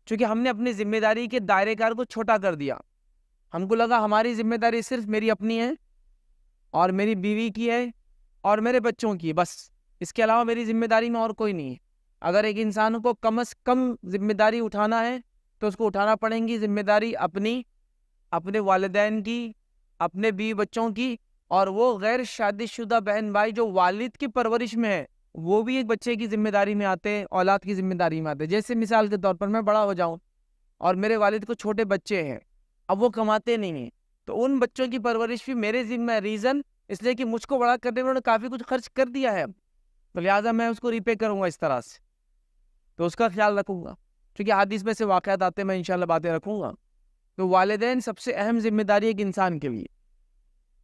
چونکہ ہم نے اپنی ذمہ داری کے دائرے کار کو چھوٹا کر دیا. ہم کو لگا ہماری ذمہ داری صرف میری اپنی ہے اور میری بیوی کی ہے اور میرے بچوں کی، بس اس کے علاوہ میری ذمہ داری میں اور کوئی نہیں ہے. اگر ایک انسان کو کم از کم ذمہ داری اٹھانا ہے تو اس کو اٹھانا پڑیں گی ذمہ داری اپنی، اپنے والدین کی، اپنے بیوی بچوں کی، اور وہ غیر شادی شدہ بہن بھائی جو والد کی پرورش میں ہے وہ بھی ایک بچے کی ذمہ داری میں آتے ہیں، اولاد کی ذمہ داری میں آتے ہیں. جیسے مثال کے طور پر میں بڑا ہو جاؤں اور میرے والد کو چھوٹے بچے ہیں، اب وہ کماتے نہیں ہیں، تو ان بچوں کی پرورش بھی میرے ذمہ ہے. ریزن اس لیے کہ مجھ کو بڑا کرنے میں انہوں نے کافی کچھ خرچ کر دیا ہے، تو لہٰذا میں اس کو ریپے کروں گا اس طرح سے، تو اس کا خیال رکھوں گا. کیونکہ حدیث میں سے واقعات آتے ہیں، میں انشاءاللہ باتیں رکھوں گا. تو والدین سب سے اہم ذمہ داری ایک انسان کے لیے.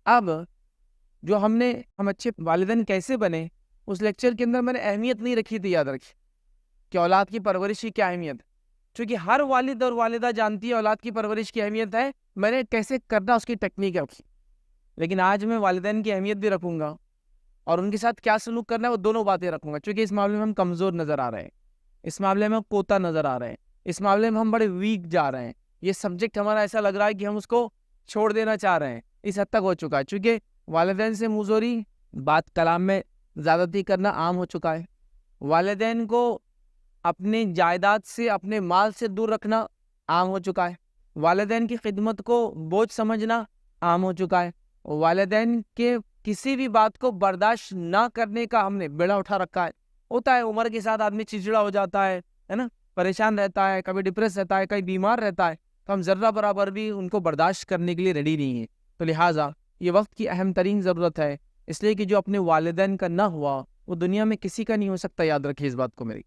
اب جو ہم اچھے والدین کیسے بنے، اس لیکچر کے اندر میں نے اہمیت نہیں رکھی تھی، یاد رکھی کہ اولاد کی پرورش کی کیا اہمیت ہے. چونکہ ہر والد اور والدہ جانتی ہے اولاد کی پرورش کی اہمیت ہے، میں نے کیسے کرنا اس کی ٹیکنیک رکھی. لیکن آج میں والدین کی اہمیت بھی رکھوں گا اور ان کے ساتھ کیا سلوک کرنا ہے وہ دونوں باتیں رکھوں گا. چونکہ اس معاملے میں ہم کمزور نظر آ رہے ہیں، اس معاملے میں ہم کوتا نظر آ رہے ہیں، اس معاملے میں ہم بڑے ویک جا رہے ہیں. یہ سبجیکٹ ہمارا ایسا لگ رہا ہے کہ ہم اس کو چھوڑ دینا چاہ رہے ہیں، اس حد تک ہو چکا ہے. چونکہ والدین سے منہ زوری، بات کلام میں زیادتی کرنا عام ہو چکا ہے. والدین کو اپنی جائیداد سے، اپنے مال سے دور رکھنا عام ہو چکا ہے. والدین کی خدمت کو بوجھ سمجھنا عام ہو چکا ہے. والدین کے کسی بھی بات کو برداشت نہ کرنے کا ہم نے بیڑا اٹھا رکھا ہے. ہوتا ہے عمر کے ساتھ آدمی چڑچڑا ہو جاتا ہے نا، پریشان رہتا ہے، کبھی ڈپریس رہتا ہے، کبھی بیمار رہتا ہے، تو ہم ذرہ برابر بھی ان کو برداشت کرنے کے لیے ریڈی نہیں ہیں. تو لہٰذا یہ وقت کی اہم ترین ضرورت ہے، اس لیے کہ جو اپنے والدین کا نہ ہوا وہ دنیا میں کسی کا نہیں ہو سکتا. یاد رکھیے اس بات کو میری.